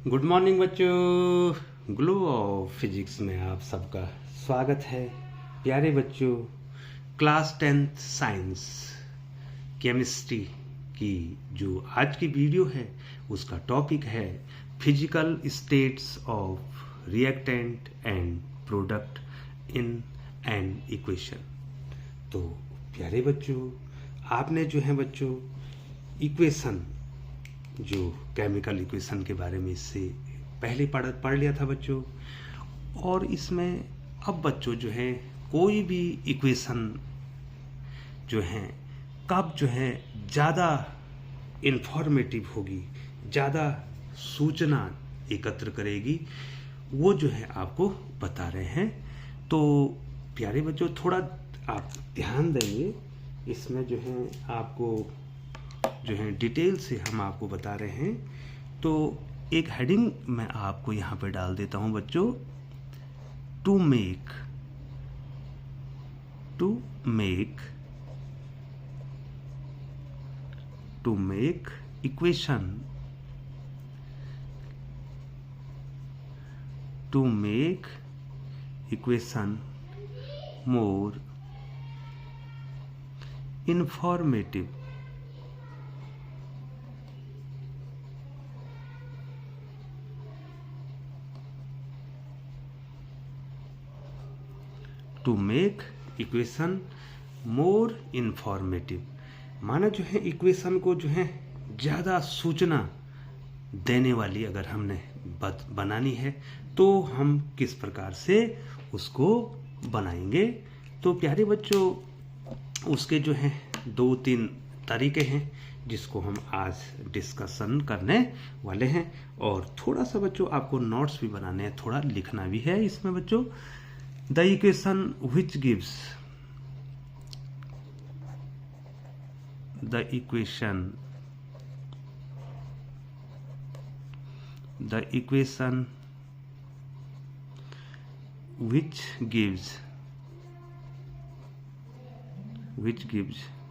Good morning बच्चों। Glow of physics में आप सबका स्वागत है। प्यारे बच्चों, क्लास 10th साइंस केमिस्ट्री की जो आज की वीडियो है उसका टॉपिक है physical states of reactant and product in an equation. तो प्यारे बच्चों, आपने जो है बच्चों इक्वेशन, जो केमिकल इक्वेशन के बारे में इससे पहले पढ़ लिया था बच्चों। और इसमें अब बच्चों जो है कोई भी इक्वेशन जो है कब जो है ज़्यादा इंफॉर्मेटिव होगी, ज़्यादा सूचना एकत्र करेगी, वो जो है आपको बता रहे हैं। तो प्यारे बच्चों, थोड़ा आप ध्यान देंगे, इसमें जो है आपको जो है डिटेल से हम आपको बता रहे हैं। तो एक हेडिंग मैं आपको यहाँ पे डाल देता हूँ बच्चों, to make equation more informative, to make equation more informative, माना जो है इक्वेशन को जो है ज़्यादा सूचना देने वाली अगर हमने बनानी है तो हम किस प्रकार से उसको बनाएंगे। तो प्यारे बच्चों, उसके जो है 2-3 तरीके हैं जिसको हम आज डिस्कशन करने वाले हैं। और थोड़ा सा बच्चों आपको नोट्स भी बनाने हैं, थोड़ा लिखना भी है इसमें बच्चों। The equation which gives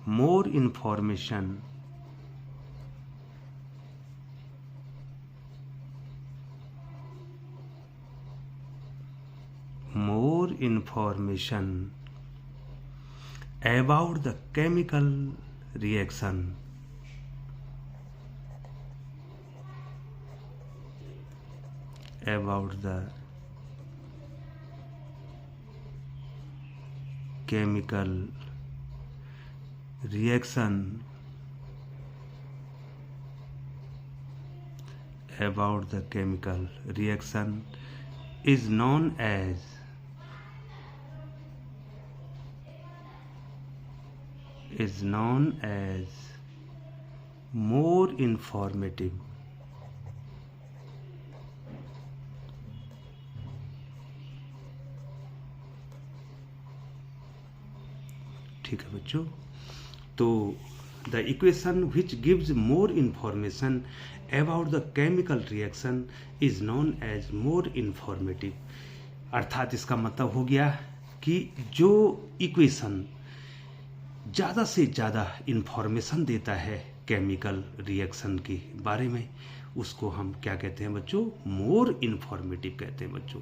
more information about the chemical reaction about the chemical reaction is known as more informative। ठीक है बच्चों, तो the equation which gives more information about the chemical reaction is known as more informative. अर्थात इसका मतलब हो गया कि जो इक्वेशन ज़्यादा से ज़्यादा इंफॉर्मेशन देता है केमिकल रिएक्शन के बारे में, उसको हम क्या कहते हैं बच्चों, मोर इंफॉर्मेटिव कहते हैं बच्चों।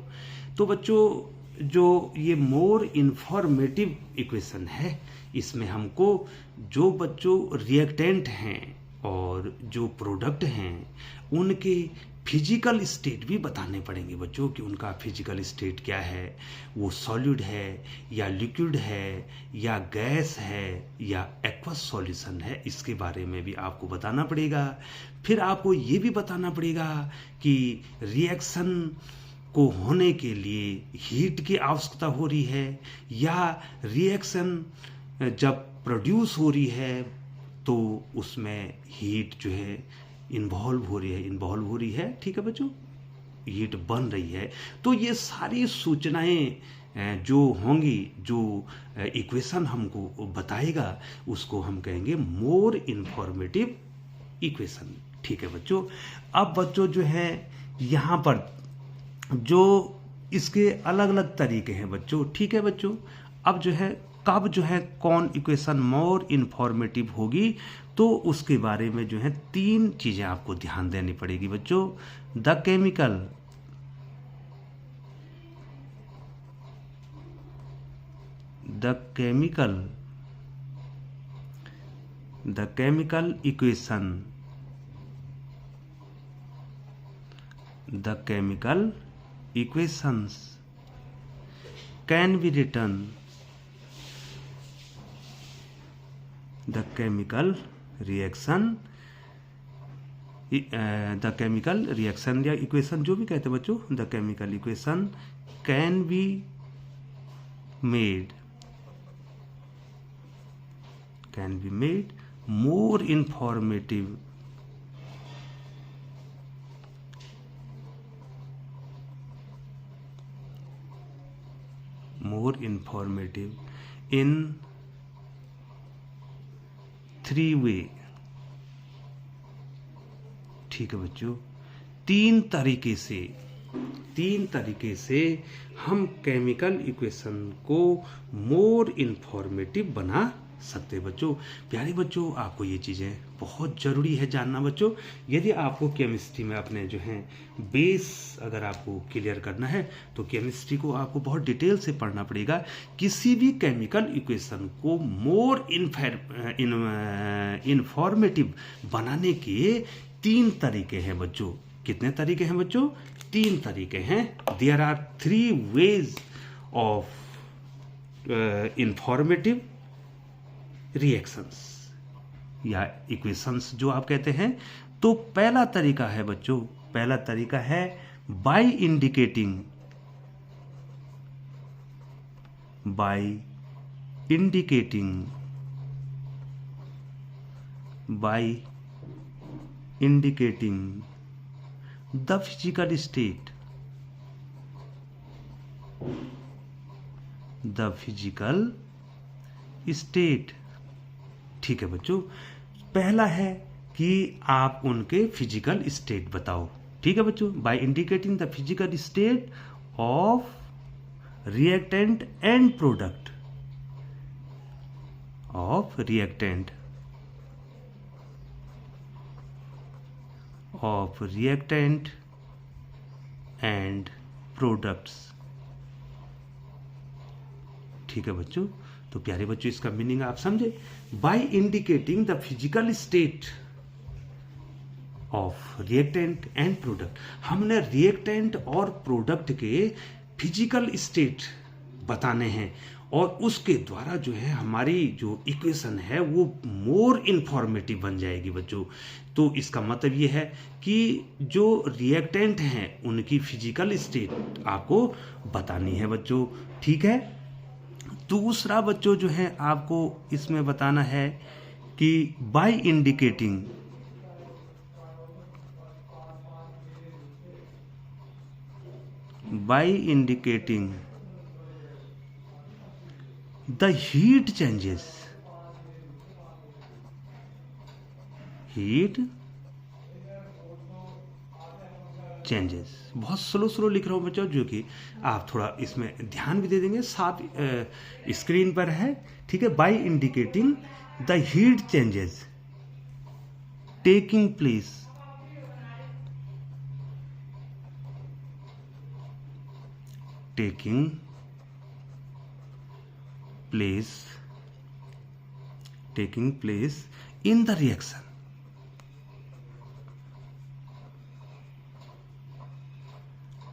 तो बच्चों जो ये मोर इंफॉर्मेटिव इक्वेशन है, इसमें हमको जो बच्चों रिएक्टेंट हैं और जो प्रोडक्ट हैं उनके फिजिकल स्टेट भी बताने पड़ेंगे बच्चों, कि उनका फिजिकल स्टेट क्या है, वो सॉलिड है या लिक्विड है या गैस है या एक्वस सॉल्यूशन है, इसके बारे में भी आपको बताना पड़ेगा। फिर आपको ये भी बताना पड़ेगा कि रिएक्शन को होने के लिए हीट की आवश्यकता हो रही है या रिएक्शन जब प्रोड्यूस हो रही है तो उसमें हीट जो है इन्वॉल्व हो रही है। ठीक है बच्चों, हीट बन रही है। तो ये सारी सूचनाएं जो होंगी, जो इक्वेशन हमको बताएगा, उसको हम कहेंगे मोर इंफॉर्मेटिव इक्वेशन। ठीक है बच्चों। अब बच्चों जो है यहाँ पर जो इसके अलग अलग तरीके हैं बच्चों। ठीक है बच्चों, अब जो है कब जो है कौन इक्वेशन मोर इन्फॉर्मेटिव होगी, तो उसके बारे में जो है 3 चीजें आपको ध्यान देनी पड़ेगी बच्चों। The chemical equations can be written, the chemical reaction या इक्वेशन जो भी कहते हैं बच्चों, the chemical equation can be made more informative in 3 way। ठीक है बच्चों, तीन तरीके से हम केमिकल इक्वेशन को मोर इन्फॉर्मेटिव बना सकते हैं बच्चों। प्यारे बच्चों, आपको ये चीज़ें बहुत ज़रूरी है जानना बच्चों। यदि आपको केमिस्ट्री में अपने जो है बेस अगर आपको क्लियर करना है, तो केमिस्ट्री को आपको बहुत डिटेल से पढ़ना पड़ेगा। किसी भी केमिकल इक्वेशन को मोर इन्फॉर्मेटिव बनाने के 3 तरीके हैं बच्चों। कितने तरीके हैं बच्चों? 3 तरीके हैं। There are 3 ways of informative reactions या इक्वेशंस जो आप कहते हैं। तो पहला तरीका है बच्चों, पहला तरीका है by indicating the physical state. ठीक है बच्चों, पहला है कि आप उनके फिजिकल स्टेट बताओ। ठीक है बच्चों, by indicating the physical state of reactant and product of reactant and products. ठीक है बच्चों, तो प्यारे बच्चों इसका मीनिंग आप समझे। By indicating the physical state of reactant and product, हमने रिएक्टेंट और प्रोडक्ट के फिजिकल स्टेट बताने हैं, और उसके द्वारा जो है हमारी जो इक्वेशन है वो मोर इन्फॉर्मेटिव बन जाएगी बच्चों। तो इसका मतलब ये है कि जो रिएक्टेंट हैं उनकी फिजिकल स्टेट आपको बतानी है बच्चों। ठीक है, दूसरा बच्चों जो है आपको इसमें बताना है कि by indicating the heat changes बहुत स्लो लिख रहा हूं बच्चों, जो कि आप थोड़ा इसमें ध्यान भी दे देंगे, साथ स्क्रीन पर है। ठीक है, by indicating the heat changes taking place in the reaction।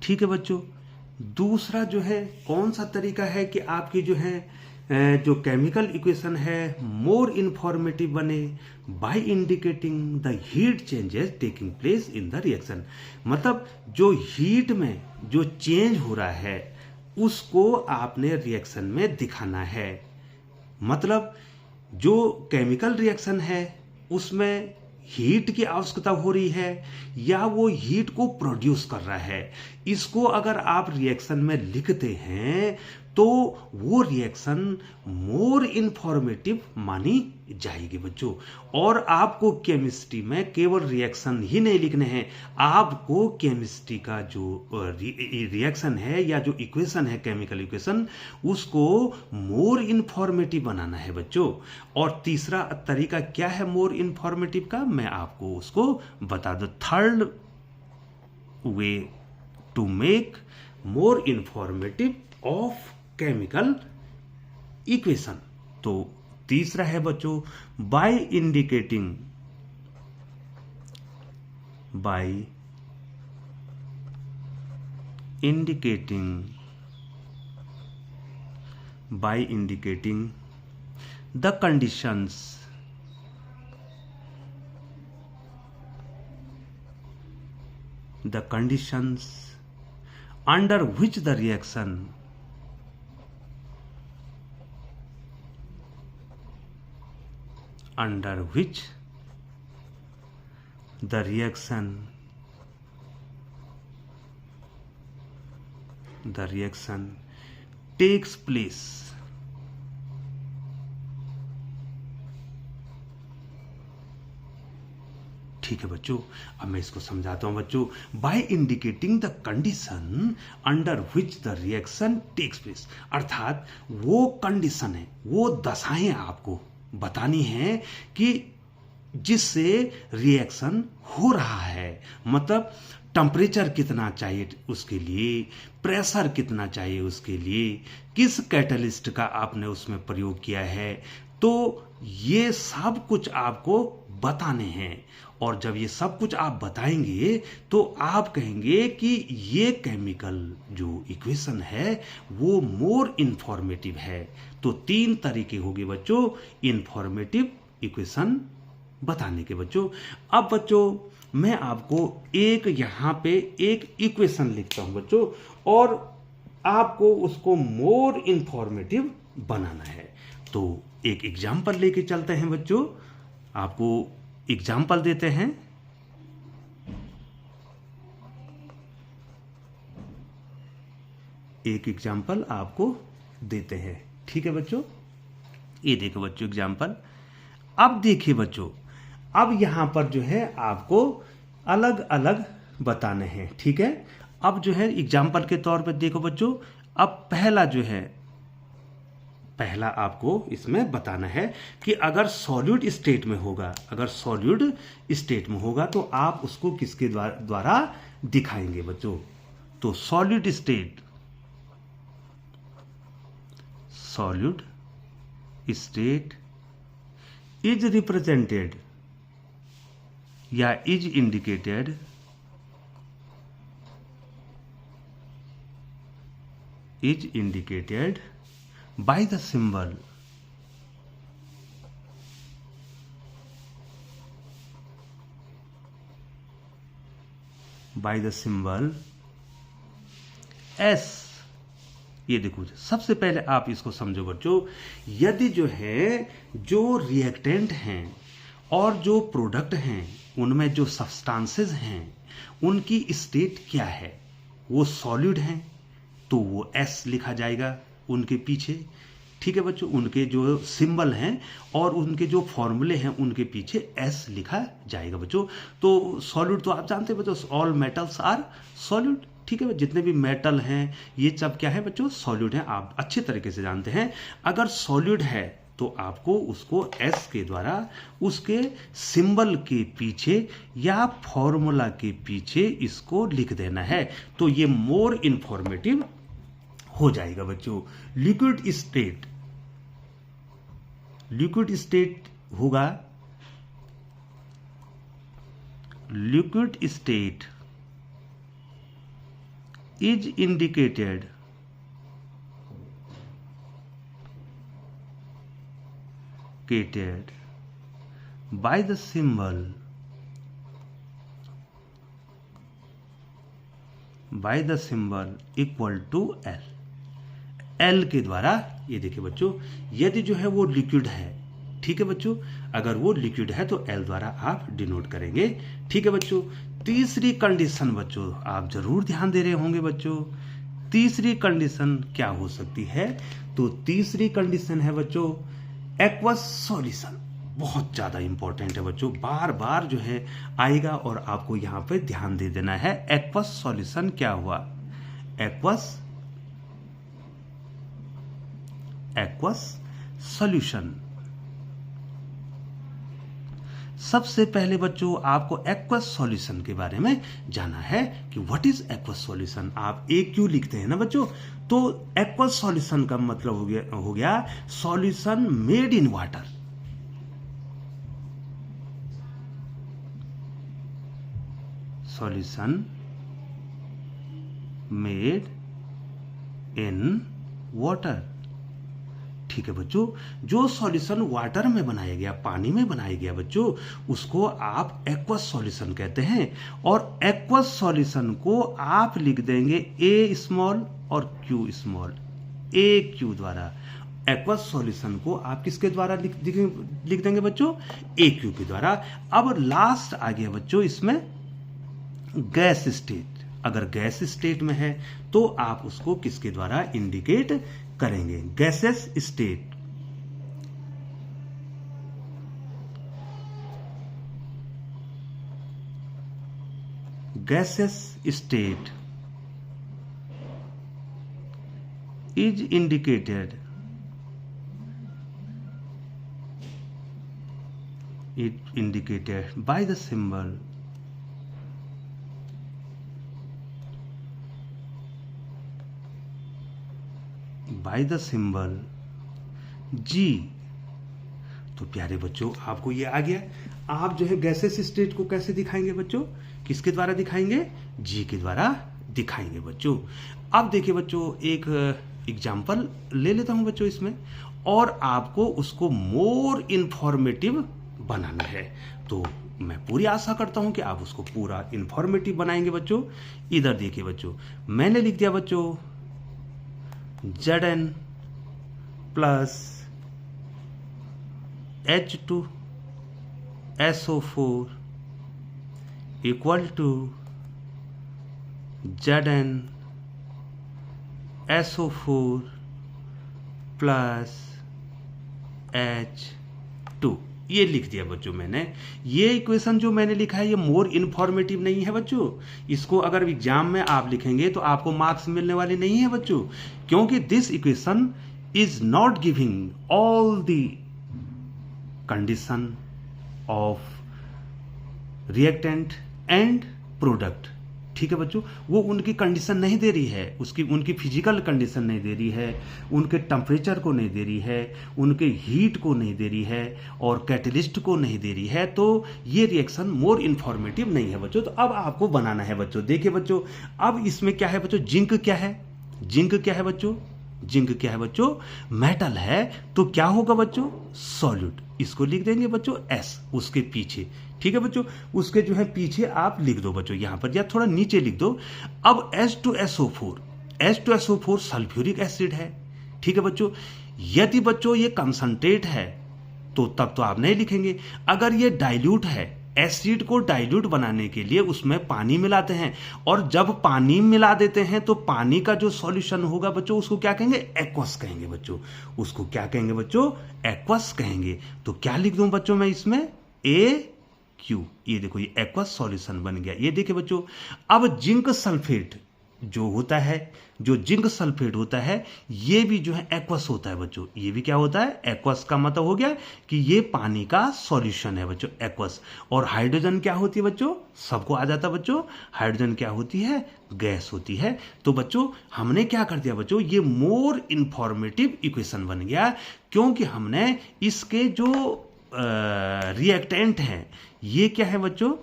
ठीक है बच्चों, दूसरा जो है कौन सा तरीका है कि आपकी जो है जो केमिकल इक्वेशन है मोर इन्फॉर्मेटिव बने, by indicating the heat changes taking place in the reaction. मतलब जो हीट में जो चेंज हो रहा है उसको आपने रिएक्शन में दिखाना है। मतलब जो केमिकल रिएक्शन है उसमें हीट की आवश्यकता हो रही है या वो हीट को प्रोड्यूस कर रहा है, इसको अगर आप रिएक्शन में लिखते हैं तो वो रिएक्शन मोर इंफॉर्मेटिव मानी जाएगी बच्चों। और आपको केमिस्ट्री में केवल रिएक्शन ही नहीं लिखने हैं, आपको केमिस्ट्री का जो रिएक्शन है या जो इक्वेशन है, केमिकल इक्वेशन, उसको मोर इंफॉर्मेटिव बनाना है बच्चों। और तीसरा तरीका क्या है मोर इंफॉर्मेटिव का, मैं आपको उसको बता दूं। Third way to make more informative of chemical equation, तो तीसरा है बच्चों by indicating the conditions under which the reaction takes place। ठीक है बच्चों, अब मैं इसको समझाता हूं बच्चों। By indicating the condition under which the reaction takes place, अर्थात वो कंडीशन है, वो दशाएं आपको बतानी है कि जिससे रिएक्शन हो रहा है। मतलब टेम्परेचर कितना चाहिए उसके लिए, प्रेशर कितना चाहिए उसके लिए, किस कैटलिस्ट का आपने उसमें प्रयोग किया है, तो ये सब कुछ आपको बताने हैं। और जब ये सब कुछ आप बताएंगे तो आप कहेंगे कि ये केमिकल जो इक्वेशन है वो मोर इंफॉर्मेटिव है। तो 3 तरीके हो गए बच्चों इंफॉर्मेटिव इक्वेशन बताने के बच्चों। अब बच्चों मैं आपको एक यहां पे एक इक्वेशन लिखता हूं बच्चों, और आपको उसको मोर इंफॉर्मेटिव बनाना है। तो एक एग्जाम्पल लेके चलते हैं बच्चों, आपको एग्जाम्पल देते हैं। एक एग्जाम्पल आपको देते हैं, ठीक है बच्चों। ये देखो बच्चों एग्जाम्पल। अब देखिए बच्चों, अब यहां पर जो है आपको अलग अलग बताने हैं, ठीक है। अब जो है एग्जाम्पल के तौर पर देखो बच्चों, अब पहला जो है, पहला आपको इसमें बताना है कि अगर सॉलिड स्टेट में होगा, अगर सॉलिड स्टेट में होगा तो आप उसको किसके द्वारा दिखाएंगे बच्चों। तो सॉलिड स्टेट इज रिप्रेजेंटेड या is indicated by the symbol S। ये देखो सबसे पहले आप इसको समझो बच्चों, यदि जो है जो रिएक्टेंट हैं और जो प्रोडक्ट हैं उनमें जो सब्सटेंसेस हैं उनकी स्टेट क्या है, वो सॉलिड हैं तो वो S लिखा जाएगा उनके पीछे, ठीक है बच्चों। उनके जो सिंबल हैं और उनके जो फॉर्मूले हैं उनके पीछे S लिखा जाएगा बच्चों। तो सॉलिड तो आप जानते हैं बच्चों, ऑल मेटल्स आर सॉलिड, ठीक है। जितने भी मेटल हैं ये सब क्या है बच्चों, सॉलिड हैं, आप अच्छे तरीके से जानते हैं। अगर सॉलिड है तो आपको उसको S के द्वारा उसके सिंबल के पीछे या फॉर्मूला के पीछे इसको लिख देना है, तो ये मोर इंफॉर्मेटिव हो जाएगा बच्चों। लिक्विड स्टेट होगा, liquid state is indicated by the symbol equal to L के द्वारा। ये देखिए बच्चों, यदि जो है वो लिक्विड है, ठीक है बच्चों, अगर वो लिक्विड है तो L द्वारा आप डिनोट करेंगे, ठीक है बच्चों। तीसरी कंडीशन बच्चों आप जरूर ध्यान दे रहे होंगे बच्चों, तीसरी कंडीशन क्या हो सकती है? तो तीसरी कंडीशन है बच्चों एक्वस सॉल्यूशन। बहुत ज़्यादा इंपॉर्टेंट है बच्चों, बार बार जो है आएगा और आपको यहाँ पे ध्यान दे देना है। एक्वस सॉल्यूशन क्या हुआ? Aqueous solution. सबसे पहले बच्चों आपको एक्वस सॉल्यूशन के बारे में जाना है कि व्हाट इज एक्वस सॉल्यूशन। आप AQ लिखते हैं ना बच्चों, तो एक्वस सॉल्यूशन का मतलब हो गया solution made in water. Solution made in water. ठीक है बच्चों, जो सॉल्यूशन वाटर में बनाया गया, पानी में बनाया गया बच्चों, उसको आप एक्वस सॉल्यूशन कहते हैं। और एक्वस सॉल्यूशन को आप लिख देंगे A स्मॉल और Q स्मॉल, AQ द्वारा। एक्वस सॉल्यूशन को आप किसके द्वारा लिख देंगे बच्चों? AQ के द्वारा। अब लास्ट आ गया बच्चों इसमें गैस स्टेट। अगर गैस स्टेट में है तो आप उसको किसके द्वारा इंडिकेट करेंगे? Gases state. Gases state is indicated by the symbol G। तो प्यारे बच्चों आपको ये आ गया। आप जो है गैसेस स्टेट को कैसे दिखाएंगे बच्चों? किसके द्वारा दिखाएंगे? G के द्वारा दिखाएंगे बच्चों। अब देखिए बच्चों एक एग्जाम्पल ले लेता हूं बच्चों इसमें, और आपको उसको मोर इंफॉर्मेटिव बनाना है। तो मैं पूरी आशा करता हूं कि आप उसको पूरा इंफॉर्मेटिव बनाएंगे बच्चों। इधर देखिए बच्चों, मैंने लिख दिया बच्चों Zn plus H2SO4 equal to Zn SO4 plus H2। ये लिख दिया बच्चों मैंने। ये इक्वेशन जो मैंने लिखा है ये मोर इन्फॉर्मेटिव नहीं है बच्चों। इसको अगर एग्जाम में आप लिखेंगे तो आपको मार्क्स मिलने वाले नहीं है बच्चों, क्योंकि this equation is not giving all the condition of reactant and product. ठीक है बच्चों, वो उनकी कंडीशन नहीं दे रही है, उनकी फिजिकल कंडीशन नहीं दे रही है, उनके टेम्परेचर को नहीं दे रही है, उनके हीट को नहीं दे रही है, और कैटलिस्ट को नहीं दे रही है। तो ये रिएक्शन मोर इन्फॉर्मेटिव नहीं है बच्चों। तो अब आपको बनाना है बच्चों। देखिए बच्चों, अब इसमें क्या है बच्चों? जिंक क्या है? जिंक क्या है बच्चों? जिंक क्या है बच्चों? मेटल है। तो क्या होगा बच्चों? सॉल्यूट। इसको लिख देंगे बच्चों S उसके पीछे। ठीक है बच्चों, उसके जो है पीछे आप लिख दो बच्चों यहां पर, या थोड़ा नीचे लिख दो। अब H2SO4 सल्फ्यूरिक एसिड है। ठीक है बच्चों, यदि बच्चों ये कंसंट्रेट है तो तब तो आप नहीं लिखेंगे। अगर ये डाइल्यूट है, एसिड को डाइल्यूट बनाने के लिए उसमें पानी मिलाते हैं, और जब पानी मिला देते हैं तो पानी का जो सॉल्यूशन होगा बच्चों उसको क्या कहेंगे? एक्वस कहेंगे बच्चों। उसको क्या कहेंगे बच्चों? एक्वस कहेंगे। तो क्या लिख दूं बच्चों मैं इसमें? AQ। ये देखो ये एक्वस सॉल्यूशन बन गया। ये देखिए बच्चों, अब जिंक सल्फेट जो होता है, जो जिंक सल्फेट होता है, ये भी जो है एक्वस होता है बच्चों। ये भी क्या होता है? एक्वस। का मतलब हो गया कि ये पानी का सॉल्यूशन है बच्चों, एक्वस। और हाइड्रोजन क्या होती है बच्चों? सबको आ जाता बच्चों, हाइड्रोजन क्या होती है? गैस होती है। तो बच्चों हमने क्या कर दिया बच्चों? ये मोर इंफॉर्मेटिव इक्वेशन बन गया, क्योंकि हमने इसके जो रिएक्टेंट हैं, ये क्या है बच्चों?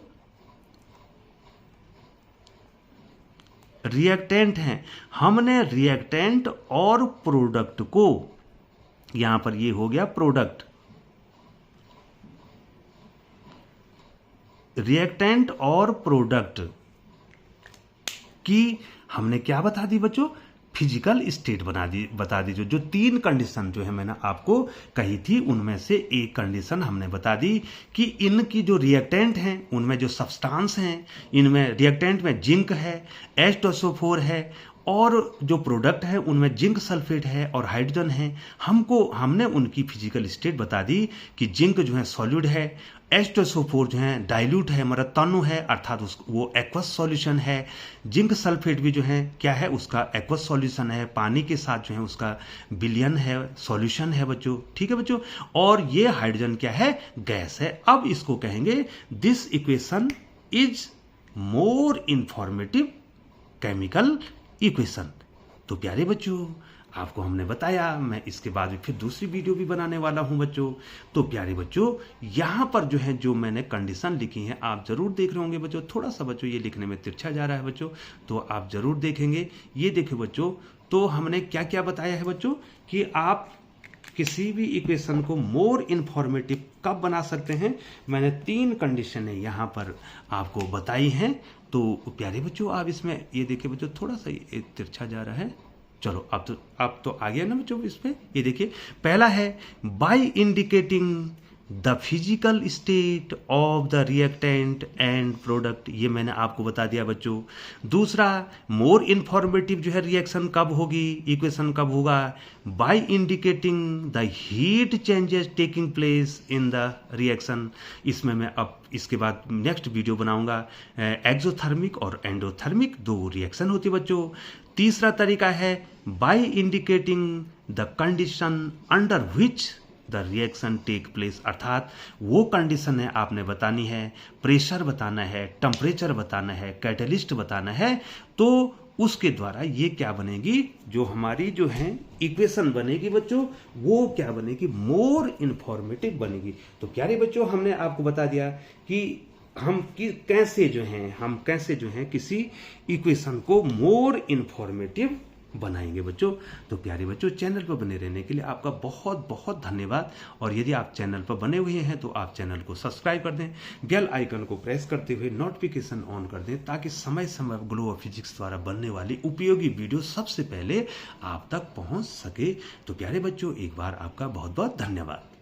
रिएक्टेंट हैं। हमने रिएक्टेंट और प्रोडक्ट को, यहां पर ये हो गया प्रोडक्ट, रिएक्टेंट और प्रोडक्ट की हमने क्या बता दी बच्चों? फिजिकल स्टेट बता दी। जो 3 कंडीशन जो है मैंने आपको कही थी, उनमें से एक कंडीशन हमने बता दी कि इनकी जो रिएक्टेंट हैं, उनमें जो सब्सटेंस हैं, इनमें रिएक्टेंट में जिंक है, H2SO4 है, और जो प्रोडक्ट है उनमें जिंक सल्फेट है और हाइड्रोजन है। हमने उनकी फिजिकल स्टेट बता दी कि जिंक जो है सॉलिड है, H2SO4 जो है डाइल्यूट है, मतलब तनु है, अर्थात वो एक्वस सॉल्यूशन है। जिंक सल्फेट भी जो है क्या है, उसका एक्वस सॉल्यूशन है, पानी के साथ जो है उसका विलयन है, सॉल्यूशन है बच्चों। ठीक है बच्चों, और ये हाइड्रोजन क्या है, गैस है। अब इसको कहेंगे this equation is more informative chemical equation. तो प्यारे बच्चों, आपको हमने बताया, मैं इसके बाद भी फिर दूसरी वीडियो भी बनाने वाला हूं बच्चों। तो प्यारे बच्चों, यहां पर जो है जो मैंने कंडीशन लिखी है आप जरूर देख रहे होंगे बच्चों। थोड़ा सा बच्चों ये लिखने में तिरछा जा रहा है बच्चों, तो आप जरूर देखेंगे। ये देखो बच्चों, तो हमने क्या क्या बताया है बच्चों कि आप किसी भी इक्वेशन को मोर इंफॉर्मेटिव कब बना सकते हैं। मैंने 3 कंडीशन यहाँ पर आपको बताई हैं। तो प्यारे बच्चों, आप इसमें ये देखिए बच्चों, थोड़ा सा ये तिरछा जा रहा है। चलो अब तो आ गया ना बच्चों इस पे। ये देखिए, पहला है by indicating the physical state of the reactant and product, ये मैंने आपको बता दिया बच्चों। दूसरा, मोर इंफॉर्मेटिव जो है रिएक्शन कब होगी, इक्वेशन कब होगा, by indicating the heat changes taking place in the reaction. इसमें मैं अब इसके बाद नेक्स्ट वीडियो बनाऊंगा। एक्सोथर्मिक और एंडोथर्मिक 2 रिएक्शन होती है बच्चों। तीसरा तरीका है by indicating the condition under which the reaction take place, अर्थात वो कंडीशन है आपने बतानी है, प्रेशर बताना है, टेम्परेचर बताना है, कैटलिस्ट बताना है। तो उसके द्वारा ये क्या बनेगी, जो हमारी जो है इक्वेशन बनेगी बच्चों, वो क्या बनेगी, मोर इंफॉर्मेटिव बनेगी। तो प्यारे बच्चों, हमने आपको बता दिया कि हम कैसे जो हैं किसी इक्वेशन को मोर इंफॉर्मेटिव बनाएंगे बच्चों। तो प्यारे बच्चों, चैनल पर बने रहने के लिए आपका बहुत बहुत धन्यवाद। और यदि आप चैनल पर बने हुए हैं तो आप चैनल को सब्सक्राइब कर दें, बेल आइकन को प्रेस करते हुए नोटिफिकेशन ऑन कर दें, ताकि समय समय पर ग्लो ऑफ फिजिक्स द्वारा बनने वाली उपयोगी वीडियो सबसे पहले आप तक पहुंच सके। तो प्यारे बच्चों, एक बार आपका बहुत बहुत धन्यवाद।